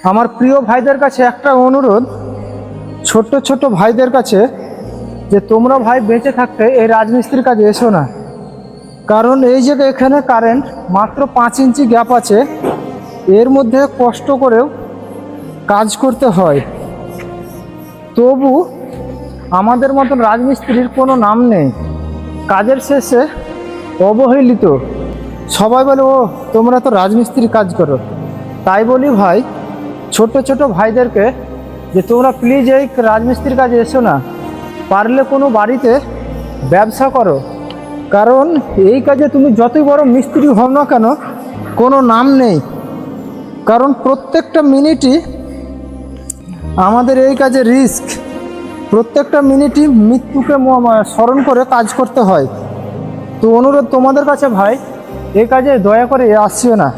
আমার প্রিয় ভাইদের কাছে একটা অনুরোধ, ছোট্ট ছোট ভাইদের কাছে, যে তোমরা ভাই বেঁচে থাকতে এই রাজমিস্ত্রির কাজে এসো না। কারণ এই যে এখানে কারেন্ট মাত্র 5 ইঞ্চি গ্যাপ আছে, এর মধ্যে কষ্ট করেও কাজ করতে হয়। তবু আমাদের মতন রাজমিস্ত্রির কোনো নাম নেই, কাজের শেষে অবহেলিত। সবাই বলে ও তোমরা তো রাজমিস্ত্রির কাজ করো। তাই বলি ভাই, ছোট ছোট ভাইদেরকে যে তোমরা প্লিজ এই রাজমিস্ত্রির কাজে এসো না, পারলে কোনো বাড়িতে ব্যবসা করো। কারণ এই কাজে তুমি যতই বড় মিস্ত্রি হও না কেন, কোনো নাম নেই। কারণ প্রত্যেকটা মিনিটই আমাদের এই কাজে রিস্ক, প্রত্যেকটা মিনিটই মৃত্যুকে স্মরণ করে কাজ করতে হয়। তো অনুরোধ তোমাদের কাছে ভাই, এই কাজে দয়া করে আসিও না।